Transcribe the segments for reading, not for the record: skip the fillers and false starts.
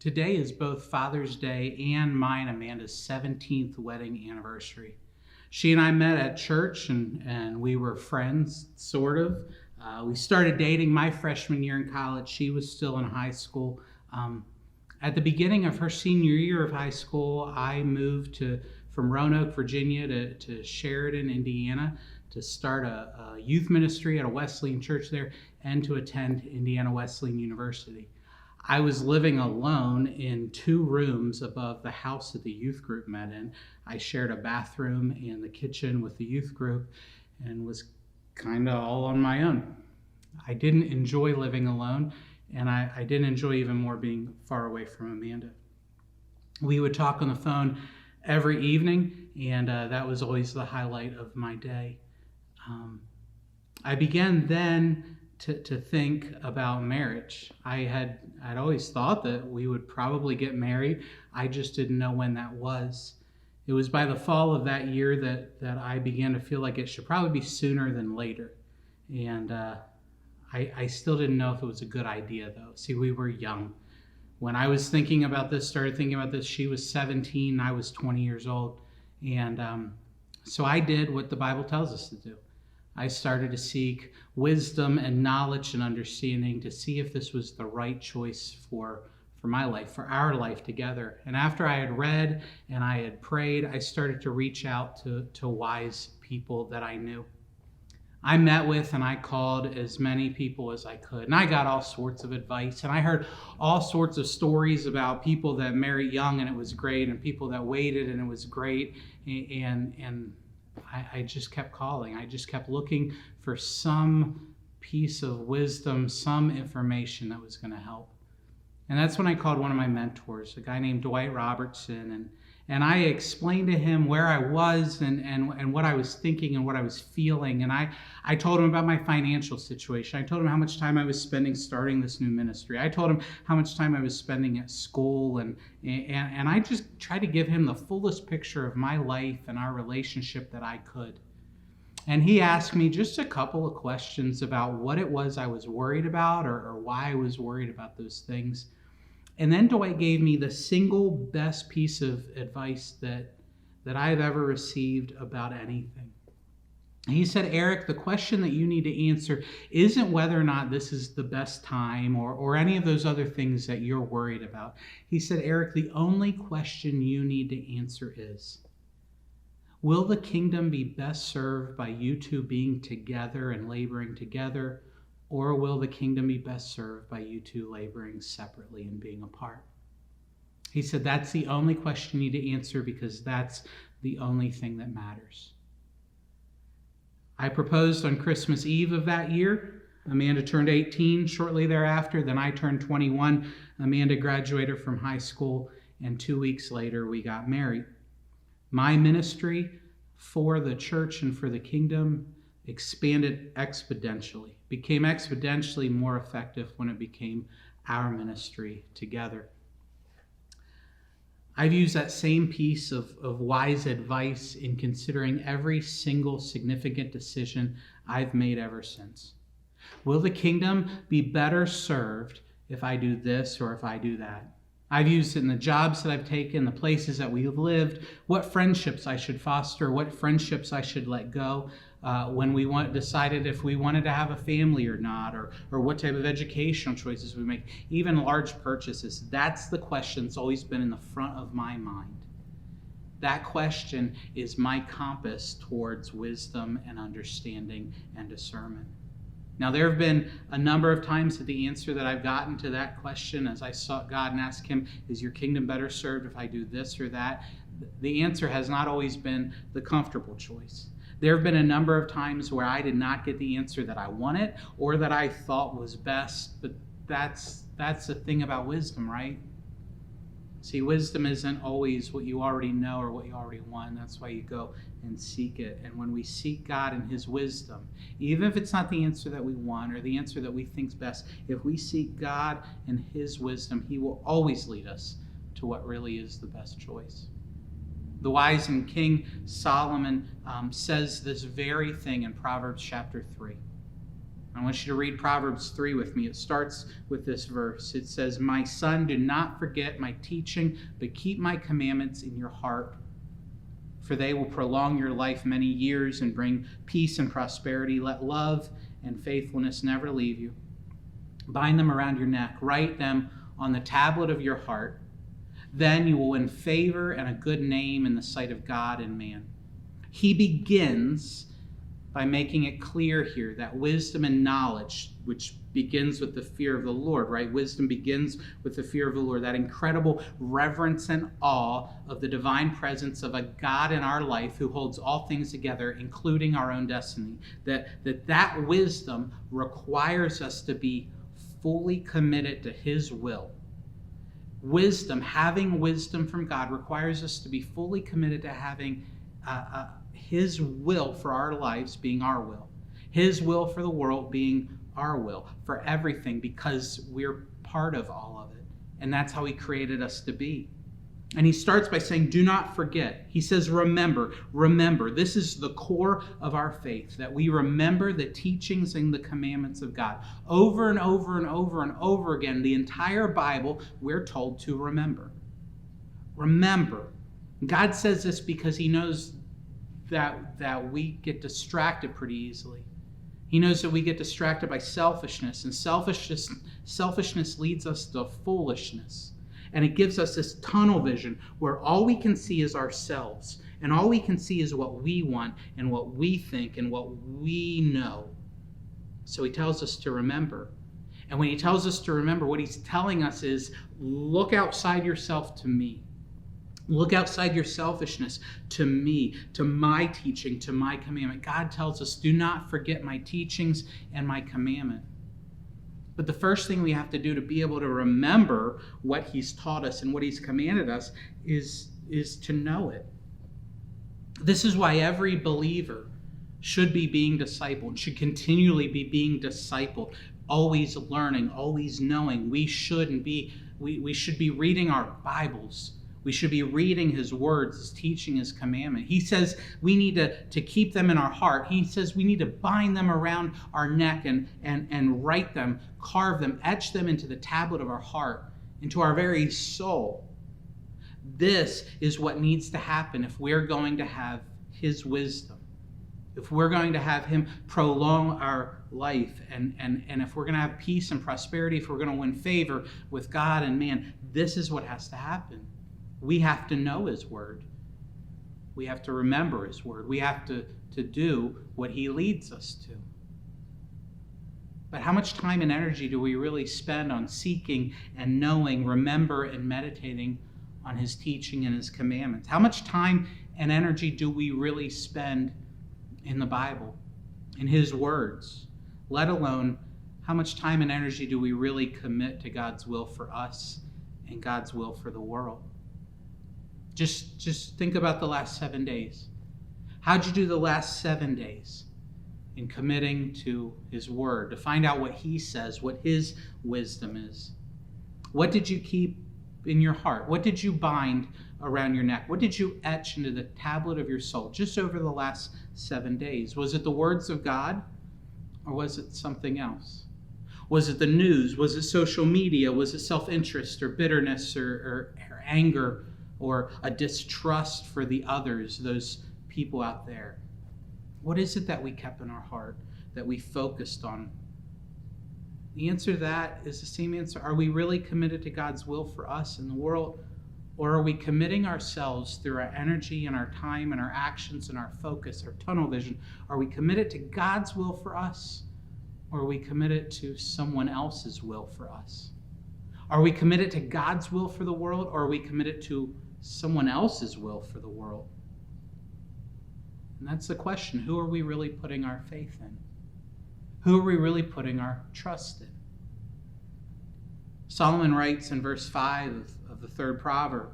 Today is both Father's Day and mine, Amanda's 17th wedding anniversary. She and I met at church and we were friends, sort of. We started dating my freshman year in college. She was still in high school. At the beginning of her senior year of high school, I moved from Roanoke, Virginia to Sheridan, Indiana to start a youth ministry at a Wesleyan church there and to attend Indiana Wesleyan University. I was living alone in 2 rooms above the house that the youth group met in. I shared a bathroom and the kitchen with the youth group and was kind of all on my own. I didn't enjoy living alone, and I didn't enjoy even more being far away from Amanda. We would talk on the phone every evening, and that was always the highlight of my day. I began then to think about marriage. I'd always thought that we would probably get married. I just didn't know when that was. It was by the fall of that year that I began to feel like it should probably be sooner than later. And I still didn't know if it was a good idea, though. See, we were young. When I was started thinking about this, she was 17, I was 20 years old. And so I did what the Bible tells us to do. I started to seek wisdom and knowledge and understanding to see if this was the right choice for my life, for our life together. And after I had read and I had prayed, I started to reach out to wise people that I knew. I met with and I called as many people as I could. And I got all sorts of advice. And I heard all sorts of stories about people that married young and it was great, and people that waited and it was great. And I just kept calling. I just kept looking for some piece of wisdom, some information that was going to help. And that's when I called one of my mentors, a guy named Dwight Robertson, and I explained to him where I was and what I was thinking and what I was feeling. And I told him about my financial situation. I told him how much time I was spending starting this new ministry. I told him how much time I was spending at school. And I just tried to give him the fullest picture of my life and our relationship that I could. And he asked me just a couple of questions about what it was I was worried about or why I was worried about those things. And then Dwight gave me the single best piece of advice that I've ever received about anything. He said, Eric, the question that you need to answer isn't whether or not this is the best time or any of those other things that you're worried about. He said, Eric, the only question you need to answer is, will the kingdom be best served by you two being together and laboring together? Or will the kingdom be best served by you two laboring separately and being apart? He said, that's the only question you need to answer because that's the only thing that matters. I proposed on Christmas Eve of that year. Amanda turned 18 shortly thereafter. Then I turned 21. Amanda graduated from high school. And 2 weeks later, we got married. My ministry for the church and for the kingdom expanded exponentially, became exponentially more effective when it became our ministry together. I've used that same piece of wise advice in considering every single significant decision I've made ever since. Will the kingdom be better served if I do this or if I do that? I've used it in the jobs that I've taken, the places that we've lived, what friendships I should foster, what friendships I should let go, when we decided if we wanted to have a family or not, or what type of educational choices we make, even large purchases. That's the question that's always been in the front of my mind. That question is my compass towards wisdom and understanding and discernment. Now, there have been a number of times that the answer that I've gotten to that question as I sought God and asked him, is your kingdom better served if I do this or that? The answer has not always been the comfortable choice. There have been a number of times where I did not get the answer that I wanted or that I thought was best, but that's the thing about wisdom, right? See, wisdom isn't always what you already know or what you already want. That's why you go and seek it. And when we seek God and his wisdom, even if it's not the answer that we want or the answer that we think's best, if we seek God and his wisdom, he will always lead us to what really is the best choice. The wise and King Solomon says this very thing in Proverbs chapter 3. I want you to read Proverbs 3 with me. It starts with this verse. It says, "My son, do not forget my teaching, but keep my commandments in your heart. For they will prolong your life many years and bring peace and prosperity. Let love and faithfulness never leave you. Bind them around your neck. Write them on the tablet of your heart. Then you will win favor and a good name in the sight of God and man." He begins by making it clear here that wisdom and knowledge, which begins with the fear of the Lord, right? Wisdom begins with the fear of the Lord, that incredible reverence and awe of the divine presence of a God in our life who holds all things together, including our own destiny. That wisdom requires us to be fully committed to his will. Wisdom, having wisdom from God, requires us to be fully committed to having his will for our lives being our will. His will for the world being our will. For everything, because we're part of all of it. And that's how he created us to be. And he starts by saying, do not forget. He says, remember. Remember. This is the core of our faith, that we remember the teachings and the commandments of God. Over and over and over and over again, the entire Bible, we're told to remember. Remember. God says this because he knows that we get distracted pretty easily. He knows that we get distracted by selfishness, and selfishness leads us to foolishness. And it gives us this tunnel vision where all we can see is ourselves, and all we can see is what we want and what we think and what we know. So he tells us to remember. And when he tells us to remember, what he's telling us is, look outside yourself to me. Look outside your selfishness to me, to my teaching, to my commandment. God tells us, do not forget my teachings and my commandment. But the first thing we have to do to be able to remember what he's taught us and what he's commanded us is to know it. This is why every believer should be being discipled, should continually be being discipled, always learning, always knowing. We should be reading our Bibles. We should be reading his words, his teaching, his commandment. He says we need to keep them in our heart. He says we need to bind them around our neck and write them, carve them, etch them into the tablet of our heart, into our very soul. This is what needs to happen if we're going to have his wisdom, if we're going to have him prolong our life, and if we're going to have peace and prosperity, if we're going to win favor with God and man. This is what has to happen. We have to know his word. We have to remember his word. We have to do what he leads us to. But how much time and energy do we really spend on seeking and knowing, remember and meditating on his teaching and his commandments? How much time and energy do we really spend in the Bible, in his words? Let alone, how much time and energy do we really commit to God's will for us and God's will for the world? Just think about the last 7 days. How'd you do the last 7 days in committing to his word, to find out what he says, what his wisdom is? What did you keep in your heart? What did you bind around your neck? What did you etch into the tablet of your soul just over the last 7 days? Was it the words of God, or was it something else? Was it the news? Was it social media? Was it self-interest or bitterness or anger, or a distrust for the others, those people out there? What is it that we kept in our heart, that we focused on? The answer to that is the same answer. Are we really committed to God's will for us in the world? Or are we committing ourselves through our energy and our time and our actions and our focus, our tunnel vision? Are we committed to God's will for us? Or are we committed to someone else's will for us? Are we committed to God's will for the world, or are we committed to someone else's will for the world? And that's the question. Who are we really putting our faith in? Who are we really putting our trust in? Solomon writes in verse 5 of the 3rd proverb,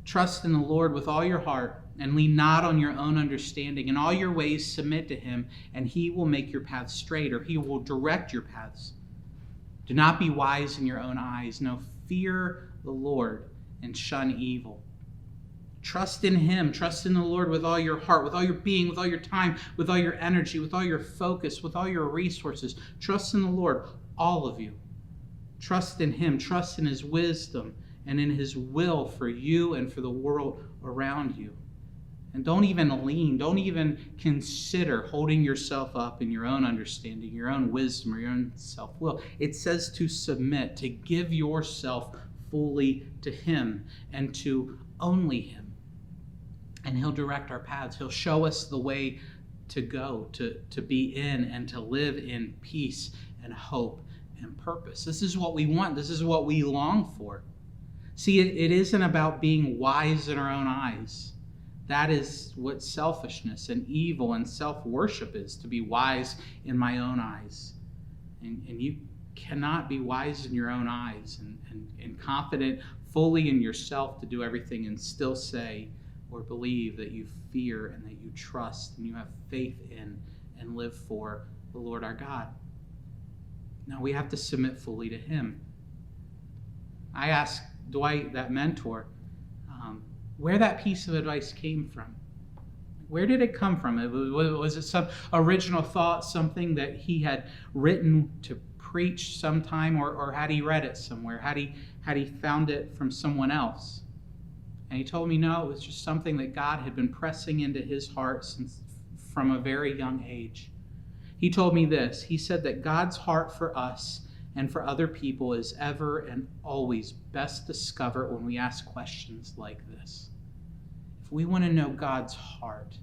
"Trust in the Lord with all your heart, and lean not on your own understanding. In all your ways submit to him, and he will make your paths straight," or he will direct your paths. "Do not be wise in your own eyes. No, fear the Lord and shun evil." Trust in him. Trust in the Lord with all your heart, with all your being, with all your time, with all your energy, with all your focus, with all your resources. Trust in the Lord, all of you. Trust in him. Trust in his wisdom and in his will for you and for the world around you. And don't even consider holding yourself up in your own understanding, your own wisdom, or your own self-will. It says to submit, to give yourself fully to him and to only him. And he'll direct our paths. He'll show us the way to go, to be in and to live in peace and hope and purpose. This is what we want. This is what we long for. See, it isn't about being wise in our own eyes. That is what selfishness and evil and self-worship is, to be wise in my own eyes. And you cannot be wise in your own eyes and confident fully in yourself to do everything and still say or believe that you fear and that you trust and you have faith in and live for the Lord our God. No, we have to submit fully to him. I asked Dwight, that mentor, where that piece of advice came from. Where did it come from? Was it some original thought, something that he had written to preach sometime, or had he read it somewhere? Had he found it from someone else? And he told me, no, it was just something that God had been pressing into his heart since from a very young age. He told me this. He said that God's heart for us and for other people is ever and always best discovered when we ask questions like this. If we want to know God's heart,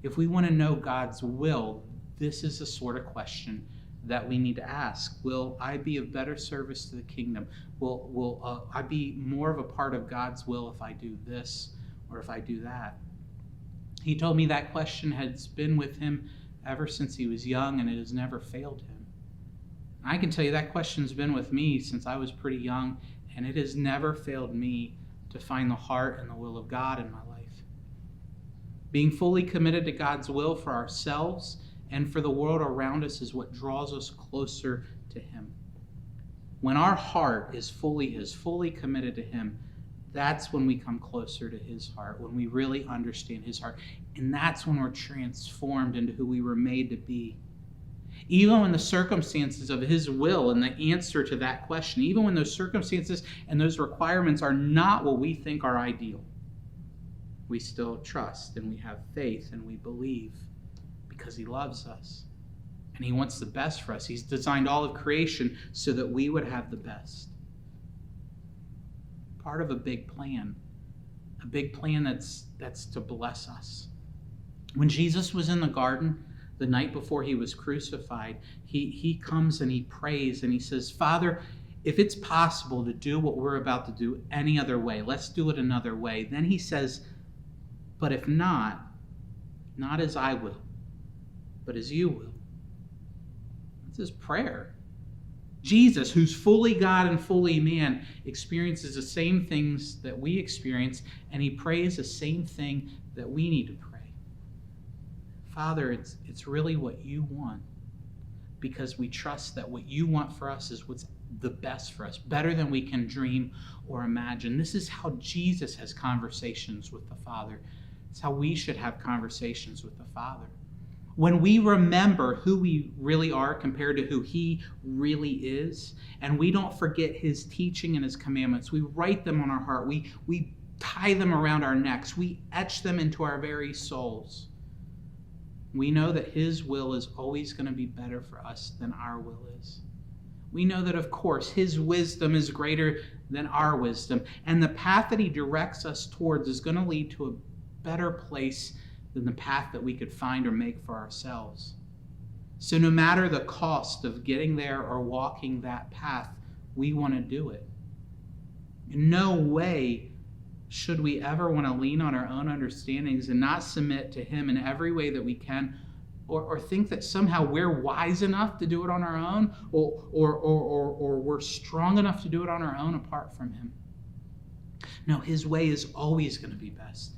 if we want to know God's will, this is the sort of question that we need to ask. Will I be of better service to the kingdom? Will I be more of a part of God's will if I do this or if I do that? He told me that question has been with him ever since he was young, and it has never failed him. I can tell you that question's been with me since I was pretty young, and it has never failed me to find the heart and the will of God in my life. Being fully committed to God's will for ourselves and for the world around us is what draws us closer to him. When our heart is fully committed to him, that's when we come closer to his heart, when we really understand his heart. And that's when we're transformed into who we were made to be. Even when the circumstances of his will and the answer to that question, even when those circumstances and those requirements are not what we think are ideal, we still trust and we have faith and we believe because he loves us and he wants the best for us. He's designed all of creation so that we would have the best. Part of a big plan that's to bless us. When Jesus was in the garden the night before he was crucified, he comes and he prays and he says, Father, if it's possible to do what we're about to do any other way, let's do it another way. Then he says, but if not as I will, but as you will. That's his prayer. Jesus, who's fully God and fully man, experiences the same things that we experience, and he prays the same thing that we need to pray. Father, it's really what you want, because we trust that what you want for us is what's the best for us, better than we can dream or imagine. This is how Jesus has conversations with the Father. It's how we should have conversations with the Father. When we remember who we really are compared to who he really is, and we don't forget his teaching and his commandments, we write them on our heart, we tie them around our necks, we etch them into our very souls. We know that his will is always going to be better for us than our will is. We know that, of course, his wisdom is greater than our wisdom, and the path that he directs us towards is going to lead to a better place than the path that we could find or make for ourselves. So no matter the cost of getting there or walking that path, we want to do it. In no way should we ever want to lean on our own understandings and not submit to him in every way that we can, or think that somehow we're wise enough to do it on our own, or we're strong enough to do it on our own apart from him. No, his way is always going to be best.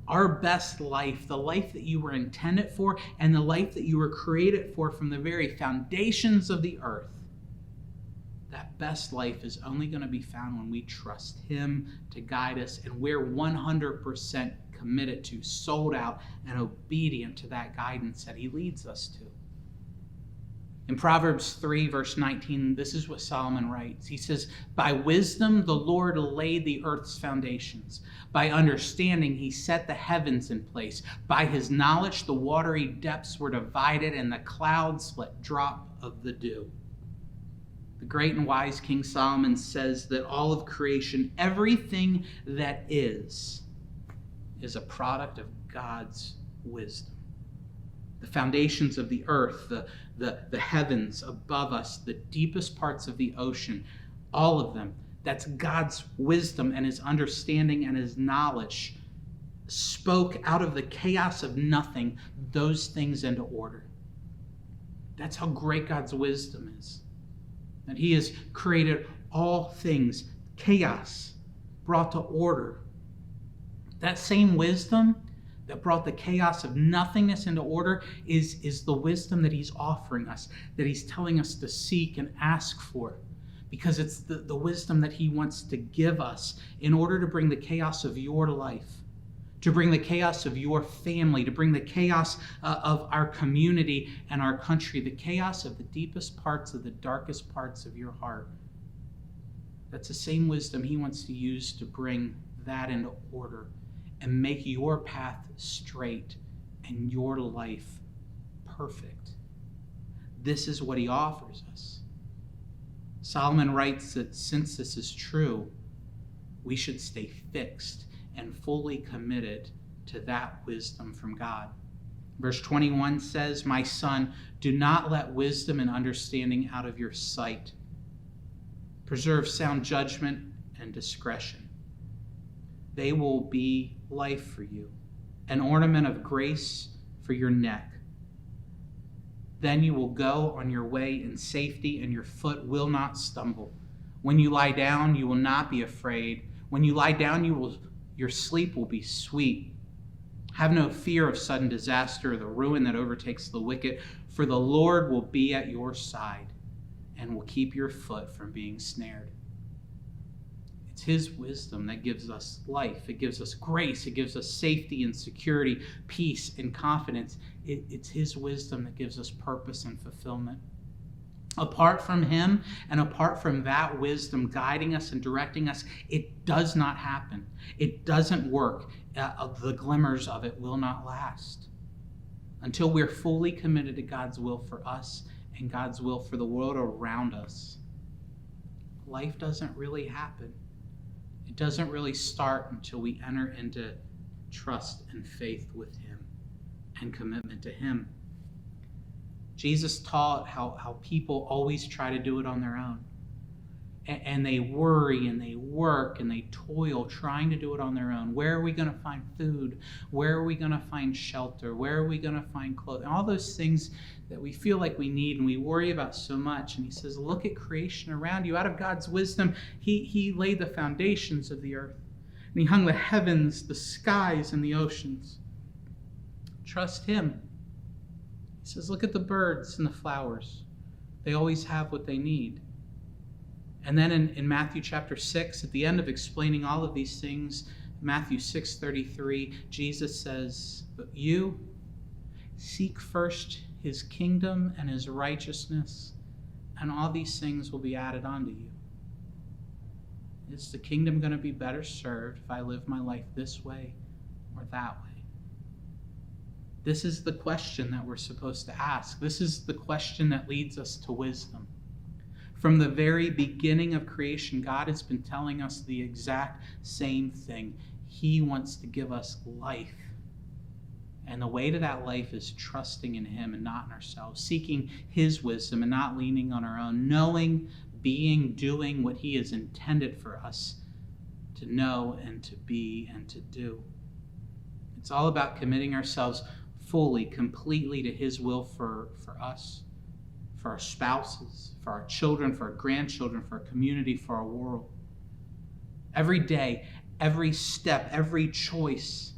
Our best life, the life that you were intended for and the life that you were created for from the very foundations of the earth, that best life is only going to be found when we trust him to guide us, and we're 100% committed to, sold out, and obedient to that guidance that he leads us to. In Proverbs 3, verse 19, this is what Solomon writes. He says, "By wisdom the Lord laid the earth's foundations. By understanding he set the heavens in place. By his knowledge the watery depths were divided, and the clouds let drop of the dew." The great and wise King Solomon says that all of creation, everything that is a product of God's wisdom. The foundations of the earth, the heavens above us, the deepest parts of the ocean, all of them, that's God's wisdom and his understanding and his knowledge spoke out of the chaos of nothing those things into order. That's how great God's wisdom is. That he has created all things, chaos brought to order. That same wisdom that brought the chaos of nothingness into order is the wisdom that he's offering us, that he's telling us to seek and ask for, because it's the wisdom that he wants to give us in order to bring the chaos of your life, to bring the chaos of your family, to bring the chaos of our community and our country, the chaos of the deepest parts, of the darkest parts of your heart. That's the same wisdom he wants to use to bring that into order and make your path straight and your life perfect. This is what he offers us. Solomon writes that since this is true, we should stay fixed and fully committed to that wisdom from God. Verse 21 says, "My son, do not let wisdom and understanding out of your sight. Preserve sound judgment and discretion. They will be life for you, an ornament of grace for your neck. Then you will go on your way in safety, and your foot will not stumble. When you lie down, you will not be afraid. When you lie down, your sleep will be sweet. Have no fear of sudden disaster or the ruin that overtakes the wicked, for the Lord will be at your side and will keep your foot from being snared." It's his wisdom that gives us life. It gives us grace. It gives us safety and security, peace and confidence. It's his wisdom that gives us purpose and fulfillment. Apart from him and apart from that wisdom guiding us and directing us, it does not happen. It doesn't work. The glimmers of it will not last. Until we're fully committed to God's will for us and God's will for the world around us, life doesn't really happen. It doesn't really start until we enter into trust and faith with him and commitment to him. Jesus taught how people always try to do it on their own. And they worry and they work and they toil trying to do it on their own. Where are we going to find food? Where are we going to find shelter? Where are we going to find clothing? All those things that we feel like we need and we worry about so much. And he says, look at creation around you. Out of God's wisdom, he laid the foundations of the earth. And he hung the heavens, the skies, and the oceans. Trust him. He says, look at the birds and the flowers. They always have what they need. And then in Matthew chapter 6, at the end of explaining all of these things, Matthew 6:33, Jesus says, "But you seek first his kingdom and his righteousness, and all these things will be added onto you." Is the kingdom going to be better served if I live my life this way or that way? This is the question that we're supposed to ask. This is the question that leads us to wisdom. From the very beginning of creation, God has been telling us the exact same thing. He wants to give us life. And the way to that life is trusting in him and not in ourselves, seeking his wisdom and not leaning on our own, knowing, being, doing what he has intended for us to know and to be and to do. It's all about committing ourselves fully, completely to his will for us, for our spouses, for our children, for our grandchildren, for our community, for our world. Every day, every step, every choice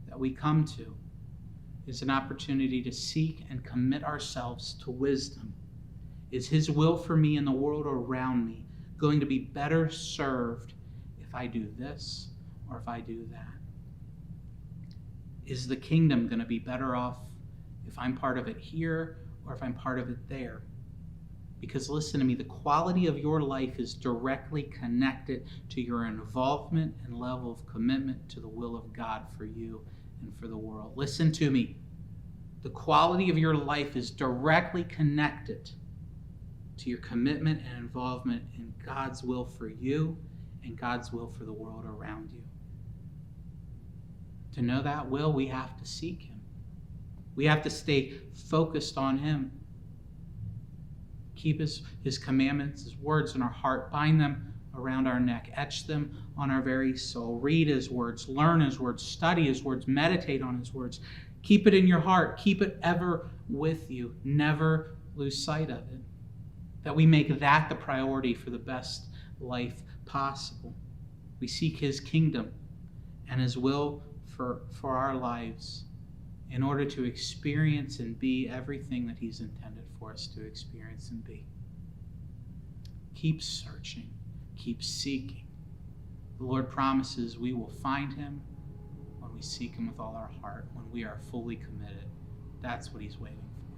that we come to is an opportunity to seek and commit ourselves to wisdom Is his will for me and the world around me going to be better served if I do this or if I do that? Is the kingdom going to be better off if I'm part of it here or if I'm part of it there? Because listen to me, the quality of your life is directly connected to your involvement and level of commitment to the will of God for you and for the world. Listen to me. The quality of your life is directly connected to your commitment and involvement in God's will for you and God's will for the world around you. To know that will, we have to seek him. We have to stay focused on him. Keep his commandments, his words in our heart. Bind them around our neck. Etch them on our very soul. Read his words. Learn his words. Study his words. Meditate on his words. Keep it in your heart. Keep it ever with you. Never lose sight of it. That we make that the priority for the best life possible. We seek his kingdom and his will for our lives in order to experience and be everything that he's intended for us to experience and be. Keep searching. Keep seeking. The Lord promises we will find him when we seek him with all our heart, when we are fully committed. That's what he's waiting for.